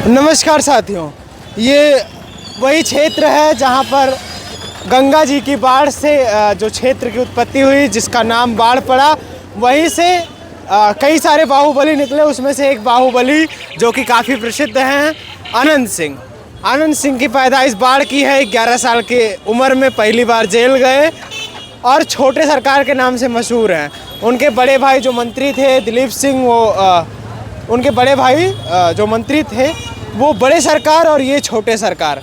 नमस्कार साथियों, ये वही क्षेत्र है जहाँ पर गंगा जी की बाढ़ से जो क्षेत्र की उत्पत्ति हुई, जिसका नाम बाढ़ पड़ा, वहीं से कई सारे बाहुबली निकले। उसमें से एक बाहुबली जो कि काफ़ी प्रसिद्ध हैं, आनंद सिंह। आनंद सिंह की पैदाइश बाढ़ की है। 11 साल की उम्र में पहली बार जेल गए और छोटे सरकार के नाम से मशहूर हैं। उनके बड़े भाई जो मंत्री थे दिलीप सिंह, वो उनके बड़े भाई जो मंत्री थे वो बड़े सरकार और ये छोटे सरकार।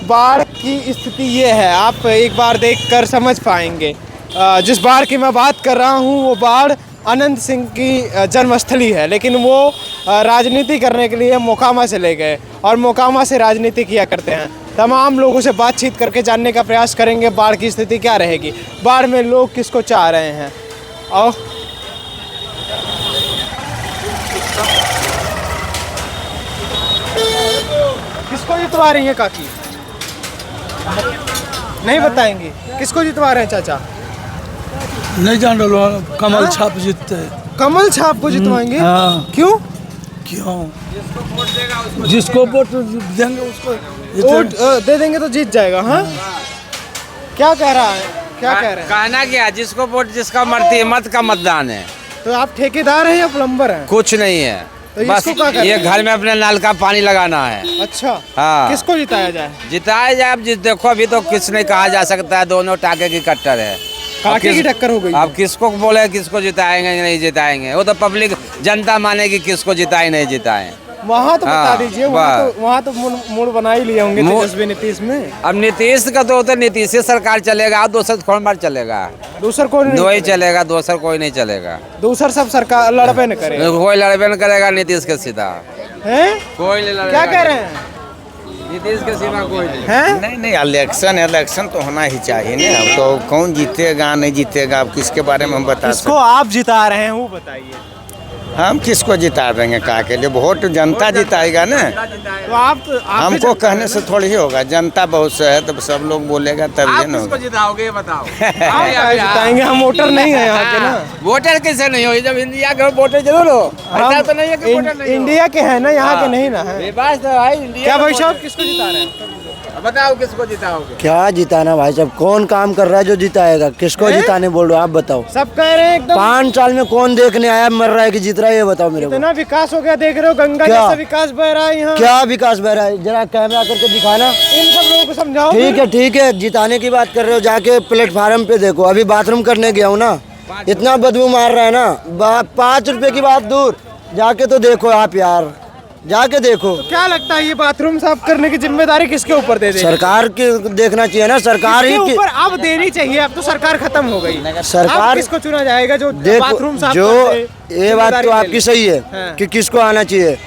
बाढ़ की स्थिति ये है, आप एक बार देखकर समझ पाएंगे। जिस बाढ़ की मैं बात कर रहा हूँ वो बाढ़ आनंद सिंह की जन्मस्थली है, लेकिन वो राजनीति करने के लिए मोकामा चले गए और मोकामा से राजनीति किया करते हैं। तमाम लोगों से बातचीत करके जानने का प्रयास करेंगे बाढ़ की स्थिति क्या रहेगी, बाढ़ में लोग किसको चाह रहे हैं। और किसको जितवा रही है काकी? नहीं बताएंगे किसको जितवा रहे हैं चाचा? नहीं जान रहा। कमल छाप जीतते हैं। कमल छाप को जितवाएंगे? हाँ। क्यों? जिसको वोट देंगे उसको वोट दे देंगे तो जीत जाएगा। हाँ, क्या कह रहा है, क्या कह रहे हैं? कहना क्या, जिसको वोट जिसका मरती है मत का मतदान है। तो आप ठेकेदार हैं या प्लम्बर हैं? कुछ नहीं है, तो बस इसको क्या कर ये रहे हैं? घर में अपने नल का पानी लगाना है। अच्छा, हाँ। किसको जिताया जाए? जिताया जाए अब देखो, अभी तो किस नहीं कहा जा सकता है, दोनों टाके की कट्टर है। काके की टक्कर हो गई। अब किसको बोले किसको जिताएंगे नहीं जिताएंगे, वो तो पब्लिक जनता मानेगी किसको जिताए नहीं जिताए। वहाँ तो बता हाँ, दीजिए, वहाँ तो मूड बना ही लिए होंगे तेजस्वी नीतीश में। अब नीतीश का तो नीतीश से सरकार चलेगा, दूसरा कौन बार चलेगा? दूसर कोई दो ही नहीं चलेगा, दूसरा कोई नहीं चलेगा। दूसर सब सरकार लड़बे न करे। कोई लड़बे न करेगा नीतीश के सीधा। हैं? कोई नहीं लड़ेगा। क्या कह रहे हैं? नीतीश के सिवा कोई नहीं। हैं? नहीं, इलेक्शन तो होना ही चाहिए ना। अब तो कौन जीतेगा नहीं जीतेगा, अब किसके बारे में हम बता किसको सकते? आप जिता रहे हैं वो बताइए। हम किसको जिता देंगे? कहा के लिए वोट जनता जिताएगा ना। तो आप हमको कहने से थोड़ी ही होगा, जनता बहुत से है तो सब लोग बोलेगा तब ये ना होगा। जिताओगे ये बताओ। आप जिताएंगे? हम वोटर नहीं है यहाँ के ना। वोटर कैसे नहीं हो, जब इंडिया के वोटर जरूर हो। ऐसा तो नहीं है कि वोटर नहीं हो। इंडिया के हैं ना, यहाँ के नहीं ना है। ये बात तो भाई इंडिया क्या का भाई साहब, वोटर। किसको जिता रहे हैं? बताओ किसको जिताओगे? क्या जिताना भाई साहब? कौन काम कर रहा है जो जिताएगा? किसको हैं? जिताने बोल रहे हो आप बताओ। सब कह रहे हैं एकदम 5 साल में कौन देखने आया मर रहा है कि जीत रहा है? ये बताओ मेरे को। इतना विकास हो गया, देख रहे हो गंगा क्या? जैसा विकास बह रहा है यहाँ। क्या विकास बह रहा है? जरा कैमरा करके दिखाना। इन सब लोगों को समझाओ। ठीक है, जिताने की बात कर रहे हो, जाके प्लेटफार्म पे देखो। अभी बाथरूम करने गया हूँ ना, इतना बदबू मार रहा है ना। 5 रुपए की बात दूर, जाके तो देखो आप यार, जाके देखो। क्या लगता है ये बाथरूम साफ करने की जिम्मेदारी किसके ऊपर दे देंगे? सरकार के देखना चाहिए ना, सरकार ही किसके की। ऊपर अब देनी चाहिए। अब तो सरकार खत्म हो गई। सरकार- अब किसको चुना जाएगा जो बाथरूम देखो साफ जो कर दे? ये बात तो जिम्मेदारी ले आपकी ले। सही है हाँ। कि किसको आना चाहिए।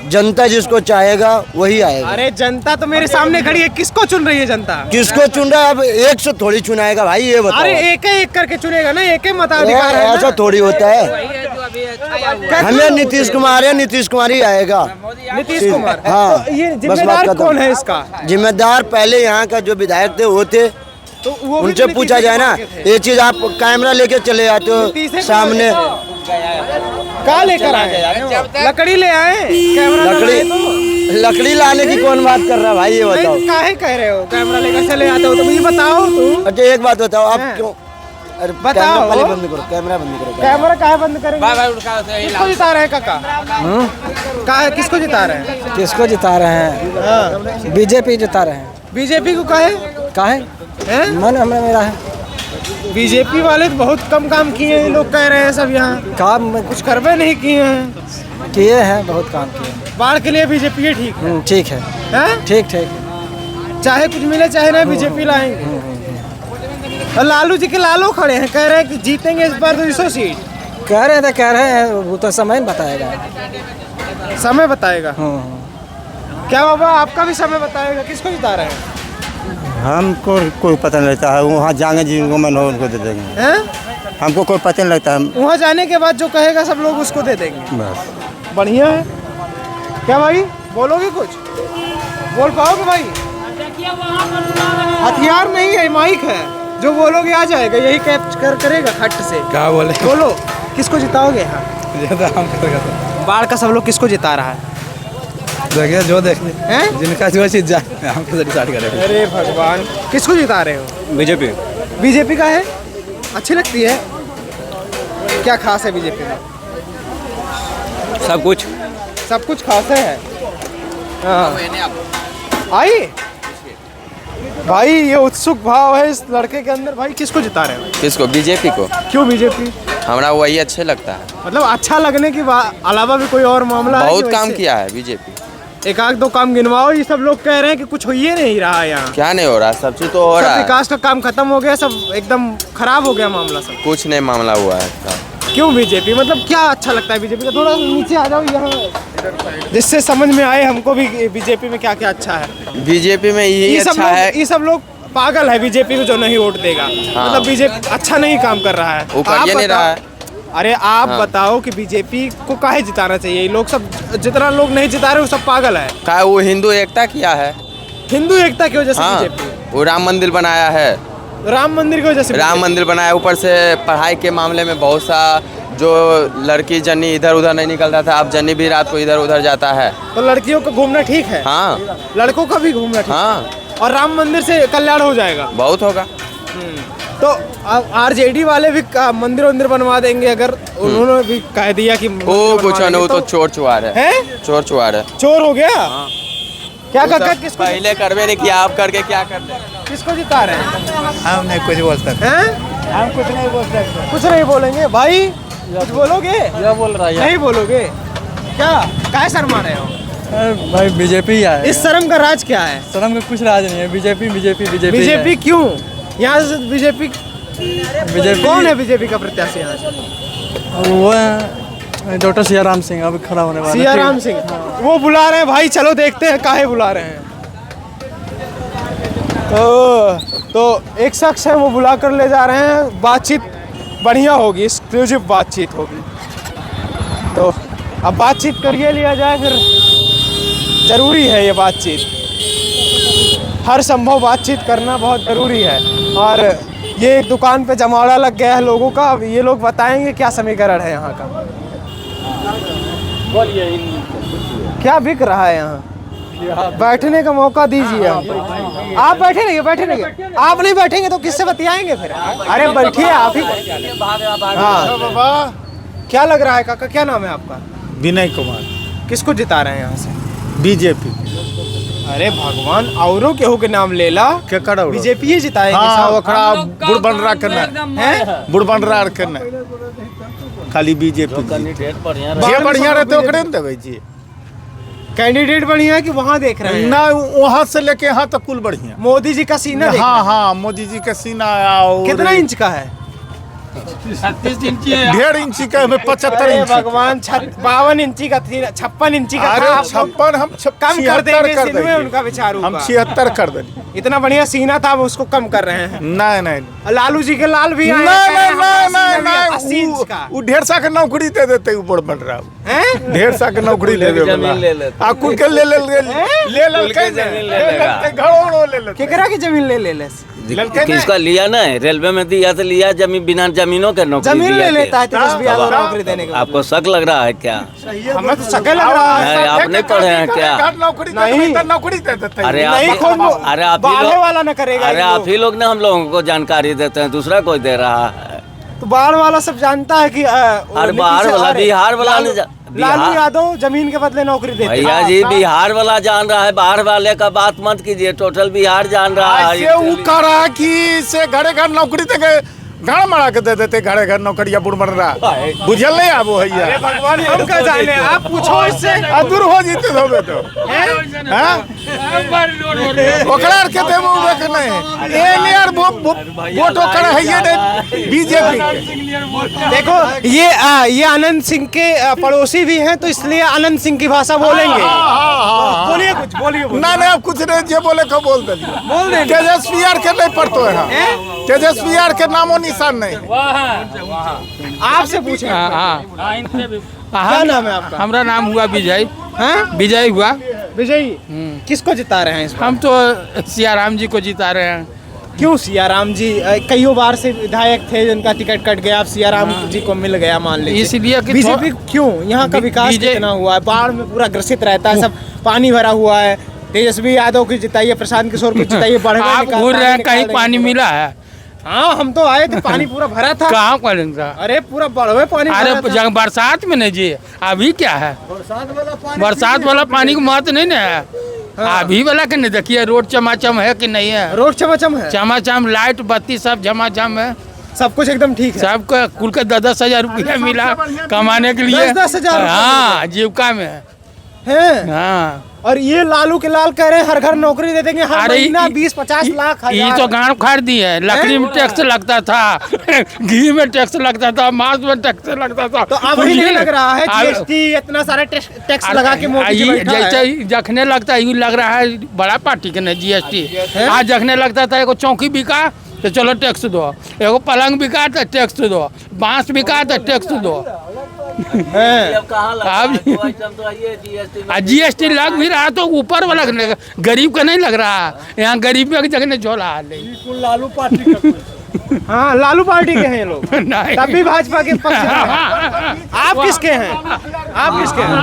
जनता जिसको चाहेगा वही आएगा। अरे जनता तो मेरे सामने खड़ी है, किसको चुन रही है जनता? किसको चुन रहा है? अब एक से थोड़ी चुनाएगा भाई, ये बताओ। अरे एक एक करके चुनेगा ना, एक मताधिकार है ऐसा ना। थोड़ी होता है। हमें नीतीश कुमार है, नीतीश कुमार ही आएगा। नीतीश कुमार। हाँ, तो ये बस बात जिम्मेदार खत्म। कौन है इसका? जिम्मेदार पहले यहाँ का जो विधायक थे वो थे, तो वो भी उनसे नीतीश पूछा जाए ना। कुमार के थे। ये चीज आप कैमरा लेके चले जाते नीतीश हो कुमार सामने। कहाँ लेकर आए? लकड़ी ले आए? कैमरा लगाए तो? लकड़ी लाने की कौन बात कर रहा है भाई, ये बताओ। नहीं, काहे कह रहे हो कैमरा लेकर चले आते हो? तो ये बताओ तुम। अच्छा एक बात बताओ, आप हाँ। क्यों? अरे बताओ। कैमरा पहले बंद करो, कैमरा बंद करो। कैमरा काहे बंद करेंगे? भाई उनका से ही किसको जिता रहे हैं काका? काहे किसको जिता रहे हैं? किसको जिता रहे हैं? हाँ, बीजेपी जिता रहे हैं। बीजेपी को काहे? काहे? हैं? मन हमारा मेरा है। बीजेपी वाले तो बहुत कम काम किए हैं, लोग कह रहे हैं सब यहाँ। काम कुछ करवे नहीं किए हैं। किए हैं, बहुत काम किए। बाढ़ के लिए बीजेपी ही ठीक है। ठीक है, हैं? ठीक। चाहे कुछ मिले चाहे ना, बीजेपी लाएंगे। और लालू जी के लालो खड़े हैं, कह रहे हैं कि जीतेंगे इस बार 200 सीट। कह रहे हैं, वो तो समय बताएगा। समय बताएगा। क्या बाबा आपका भी समय बताएगा? किसको जिता रहे हैं? हमको कोई पता नहीं लगता है, वहाँ जाएंगे जिनको मन हो उनको दे देंगे। हैं? हमको कोई पता नहीं लगता है। वहाँ जाने के बाद जो कहेगा सब लोग उसको दे देंगे। बस बढ़िया है। क्या भाई बोलोगे कुछ? बोल पाओगे भाई? हथियार नहीं है, माइक है, जो बोलोगे आ जाएगा, यही कैप्चर करेगा खट से। क्या बोले? बोलो किसको जिताओगे? हाँ, बाढ़ का सब लोग किसको जिता रहा है? देखिए जो देख ले हैं? जिनका जो चीज जाए हम कैसे डिसाइड करेंगे। अरे भगवान, किसको जिता रहे हो? बीजेपी। बीजेपी का है, अच्छी लगती है। क्या खास है बीजेपी में? सब कुछ। सब कुछ खास है। हाँ। आई भाई, ये उत्सुक भाव है इस लड़के के अंदर। भाई किसको जिता रहे हो? किसको? बीजेपी को। क्यों बीजेपी? हमारा वही अच्छे लगता है, मतलब अच्छा लगने की अलावा भी कोई और मामला है? बहुत कि काम वैसे? किया है बीजेपी। एक आध दो काम गिनवाओ। ये सब लोग कह रहे हैं कि कुछ हो ही नहीं रहा है यहाँ। क्या नहीं हो रहा? सब चीज तो हो सब रहा है, विकास का काम खत्म हो गया, सब एकदम खराब हो गया मामला सब। कुछ नहीं मामला हुआ है इसका। क्यों बीजेपी? मतलब क्या अच्छा लगता है बीजेपी का? थोड़ा नीचे आ जाओ यहाँ, जिससे समझ में आए हमको भी बीजेपी में क्या क्या अच्छा है। बीजेपी में यही अच्छा है। ये सब लोग पागल है बीजेपी को जो नहीं वोट देगा। मतलब बीजेपी अच्छा नहीं काम कर रहा है। वो कर नहीं रहा है। अरे आप बताओ कि बीजेपी को काहे जिताना चाहिए? ये लोग सब, जितना लोग नहीं जिता रहे वो सब पागल है। क्या वो हिंदू एकता किया है? हिंदू एकता की वजह से हाँ, बीजेपी वो राम मंदिर बनाया है। राम मंदिर की वजह से राम मंदिर बनाया, ऊपर से पढ़ाई के मामले में बहुत सा जो लड़की जन्नी इधर उधर नहीं निकलता था, अब जन्नी भी रात को इधर उधर जाता है। तो लड़कियों का घूमना ठीक है? हाँ, लड़कों का भी घूमना ठीक हाँ, है। और राम मंदिर से कल्याण हो जाएगा। बहुत होगा। तो आरजेडी वाले भी मंदिर वंदिर बनवा देंगे अगर उन्होंने भी कह दिया कि वो कुछ नहीं, वो तो चोर चुआर है। हैं? चोर चुआर है। चोर हो गया। क्या कर किसको पहले करवे नहीं किया, आप करके क्या करते? किसको जिता रहे हैं? हम नहीं कुछ बोल सकते। हैं? हम कुछ नहीं बोल सकते। कुछ नहीं बोलेंगे भाई? कुछ बोलोगे? क्या बोल रहा है नहीं बोलोगे? क्या काय शर्मा रहे हो? भाई बीजेपी ही है। इस शर्म का राज क्या है? शर्म का कुछ राज नहीं है। बीजेपी बीजेपी बीजेपी बीजेपी क्यों? यहाँ से बीजेपी बीजेपी कौन है? बीजेपी का प्रत्याशी यहाँ से? वो है डॉक्टर सियाराम सिंह, अभी खड़ा होने वाला। सियाराम सिंह वो बुला रहे हैं भाई, चलो देखते हैं काहे बुला रहे हैं। तो एक शख्स है, वो बुला कर ले जा रहे हैं। बातचीत बढ़िया होगी, एक्सक्लूसिव बातचीत होगी। तो अब बातचीत करिए लिया जाए, फिर ज़रूरी है ये बातचीत। हर संभव बातचीत करना बहुत ज़रूरी है। और ये एक दुकान पे जमावड़ा लग गया है लोगों का। अब ये लोग बताएंगे क्या समीकरण है यहाँ का, क्या बिक रहा है यहाँ। बैठने का मौका दीजिए हमको। आप बैठे रहिए, बैठे रहिए। आप नहीं बैठेंगे तो किससे बतियाएंगे फिर? अरे बैठिए आप ही। हाँ, क्या लग रहा है काका? क्या नाम है आपका? विनय कुमार। किसको जिता रहे हैं यहाँ से? बीजेपी। अरे भगवान, औरों केहू के नाम ले ला। क्या करो? बीजेपी ही जिताएंगे हाँ, सब। ओकरा बुढ़ बन रहा करना हैं? बुढ़ बन रहा करना खाली बीजेपी। जे बढ़िया रहते ओकरे न देवे जी। कैंडिडेट बढ़िया है कि वहाँ देख रहे हैं? ना, वहाँ से लेके यहाँ तक कुल बढ़िया। मोदी जी का सीना देख रहे हाँ हैं? हाँ, मोदी जी का सीना और कितना इंच का है? 1.5 इंची का, हमें 75 अरे इंची। भगवान, 52 इंची का थी, 56 इंची का था। अरे आप लोग 56 हम कम कर देंगे, कर सिंध में उनका विचार हम होगा। 76 कर देंगे। इतना बढ़िया सीना था, वो उसको कम कर रहे हैं। नहीं नहीं लालू जी के लाल भी आए, नहीं कह रहे हैं, नहीं हमारा नहीं सीना भी है, 80 नहीं, इंच का। वो 1.5 की नौकरी दे देते ऊपर बन रहा हैं? 1.5 की नौकरी दे दे आ कुल के ले केकरा की जमीन ले ले किसका लिया ना है? रेलवे में दिया तो लिया, जमीन बिना जमीनों के नौकरी जमीन दिया ले लेता है के। 30-20 हजार नौकरी देने के बाद। आपको शक लग रहा है क्या? हमें तो शक लग रहा है। नहीं, आप नहीं पढ़े हैं क्या? नौकरी दे देते अरे नहीं आप खोल, अरे आप ही बाले लोग वाला न करेगा। अरे ये आप लोग। ही लोग ने हम लोगों को जानकारी देते हैं, दूसरा कोई दे रहा है। तो बाढ़ वाला सब जानता है कि अरे बाहर वाला, बिहार वाला नहीं लालू यादव जमीन के बदले नौकरी देते हैं। भैया जी, बिहार वाला जान रहा है, बाहर वाले का बात मत कीजिए। टोटल बिहार जान रहा है। वो करा कि से घरे घर नौकरी तक गाड़ मारा के दे देते, घरे घर नौकरिया बुढ़ बन रहा बुझल नहीं आबो है। भगवान, हम क्या जाने, आप पूछो इससे। दूर हो जीते धोबे तो ओकरा के देबो के नहीं ए नियर वोट ओकरा है ये बीजेपी। देखो ये आनंद सिंह के पड़ोसी भी हैं, तो इसलिए आनंद सिंह की भाषा बोलेंगे। बोलिए कुछ, बोलिए। ना ना, कुछ नहीं, जे बोले को बोल दे। बोल दे। तेजस्वी यार के नहीं पढ़तो है। तेजस्वी यार के नामो निशान नहीं। आपसे पूछे। क्या नाम है आपका? हमारा नाम हुआ विजय। हाँ, विजय हुआ। विजयी। किसको जिता रहे हैं इस बार? हम तो सियाराम जी को जिता रहे हैं। क्यों सियाराम जी कई बार से विधायक थे जिनका टिकट कट गया, अब सियाराम जी को मिल गया मान लीजिए, इसलिए कि बीजेपी क्यों? यहाँ का विकास कितना हुआ है? बाढ़ में पूरा ग्रसित रहता है, सब पानी भरा हुआ है। तेजस्वी यादव की जिताइए, प्रशांत किशोर की जिताइए, आप घूर रहे हैं, कहीं पानी मिला है? हाँ हम तो आए थे, पानी पूरा भरा था। कहाँ करेंगे? अरे पूरा बढ़वे पानी अरे भरा था। जब बरसात में नहीं जी, अभी क्या है? बरसात वाला पानी की महत्व नहीं ना है। अभी वाला के नहीं देखिए, रोड चमाचम है कि नहीं है? रोड चमाचम है, चमाचम, लाइट बत्ती सब झमाझम है, सब कुछ एकदम ठीक है। सबको कुल का 10,000 रुपया मिला कमाने के लिए। 10,000 हाँ, जीविका में हैं? हाँ। और ये लालू के लाल कह रहे हैं हर घर नौकरी दे देंगे, हर अरे महीना 20-50 लाख ये हजार। तो गाँव खाड़ दी है। लकड़ी में टैक्स लगता था, घी में टैक्स लगता था, मांस में टैक्स लगता था। तो अब ही नहीं लग रहा है जीएसटी इतना सारा टैक्स लगा के मोदी जी बैठा है। जैसे जखने लगता है यूँ लग रहा है बड़ा पार्टी के ना जीएसटी। आज जखने लगता था एगो चौकी बिका तो चलो टैक्स दो, एगो पलंग बिका तो टैक्स दो, बांस बिका तो टैक्स दो। जीएसटी लग भी रहा तो ऊपर वाला गरीब का नहीं लग रहा, यहाँ गरीब की जगह झोला लालू पार्टी हाँ लालू पार्टी के हैं ये लोग, तब भी भाजपा के पक्ष में हैं। आप किसके हैं? आप किसके हैं?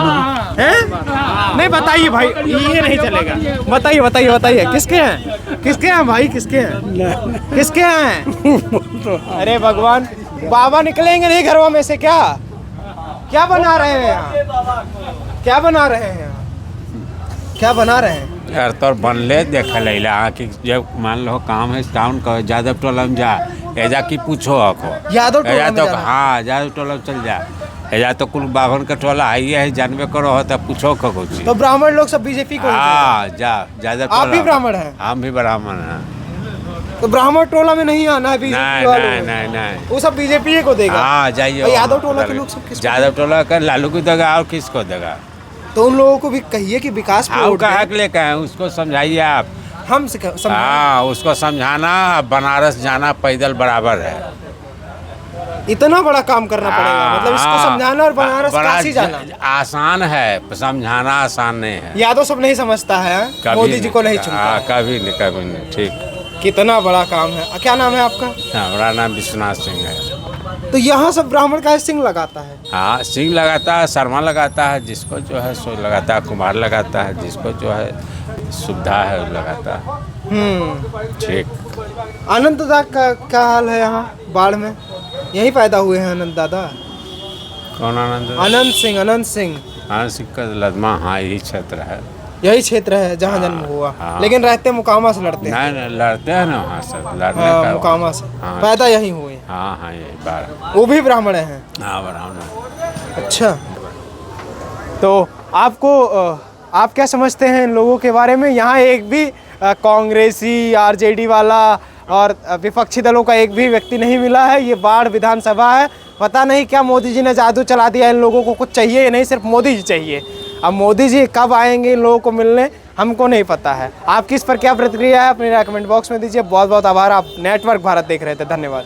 नहीं बताइए भाई, ये नहीं चलेगा। बताइए बताइए बताइए किसके हैं? किसके हैं भाई? किसके हैं? किसके हैं? अरे भगवान, बाबा निकलेंगे नहीं घरों में से क्या? क्या बना रहे हैं यहाँ? क्या बना रहे हैं यहाँ? क्या बना रहे हैं? यार तो बनले देख लेला कि जब मान लो काम है टाउन का यादव टोला में जा, एजा की पूछो आको यादव टोला में तो जाना? हाँ यादव टोला में चल जा, एजा तो कुल बाभन का टोला है जानबे करो हो तो पूछो को चीज। तो ब्राह्मण लोग सब बीजेपी को हाँ जा यादव आप भी ब्राह्मण हैं? हम भी ब्राह्मण हैं। तो ब्राह्मण टोला में नहीं आना है बीजेपी नहीं वालों नहीं में। नहीं नहीं वो सब बीजेपी को देगा। हाँ जाइए। और यादव टोला के लोग सब किसको यादव टोला का लालू को देगा और किसको देगा? तो उन लोगों को भी कहिए कि विकास पे हाँ वोट का दें। हक लेकर हैं, उसको समझाइए आप। हम हाँ उसको समझाना, बनारस जाना पैदल बराबर है। इतना बड़ा काम करना पड़ेगा, मतलब इसको हाँ, समझाना और बनारस बड़ा काशी जाना आसान है, समझाना आसान नहीं है। यादव सब नहीं समझता है, मोदी जी को नहीं चुनता है। कभी नहीं कभी नहीं। ठीक, कितना बड़ा काम है। क्या नाम है आपका? हमारा नाम विश्वनाथ सिंह है। तो यहाँ सब ब्राह्मण का सिंह लगाता है। हाँ सिंह लगाता है, शर्मा लगाता है, जिसको जो है सो लगाता है, कुमार लगाता है, जिसको जो है सुविधा है वो लगाता है। ठीक। आनंद दादा का क्या हाल है यहाँ बाढ़ में? यहीं पैदा हुए हैं आनंद दादा? कौन आनंद? अनंत सिंह। अनंत सिंह आनंद सिंह का लदमा, हाँ यही क्षेत्र है। यही क्षेत्र है जहाँ जन्म हुआ। हाँ। लेकिन रहते मुकामा से लड़ते हैं। नहीं नहीं लड़ते हैं ना वहाँ से, लड़ने हाँ, का मुकामा से हाँ। पैदा यहीं हुए हैं। हाँ हाँ यही बार। वो भी ब्राह्मण हैं? हाँ ब्राह्मण। अच्छा, तो आपको आप क्या समझते हैं इन लोगों के बारे में? यहाँ एक भी कांग्रेसी, आरजेडी वाला और विपक्षी दलों का एक भी व्यक्ति नहीं मिला है। ये बाढ़ विधानसभा है, पता नहीं क्या मोदी जी ने जादू चला दिया। इन लोगों को कुछ चाहिए ही नहीं, सिर्फ मोदी जी चाहिए। अब मोदी जी कब आएंगे इन लोगों को मिलने, हमको नहीं पता है। आपकी इस पर क्या प्रतिक्रिया है? अपनी राय कमेंट बॉक्स में दीजिए। बहुत बहुत आभार। आप नेटवर्क भारत देख रहे थे, धन्यवाद।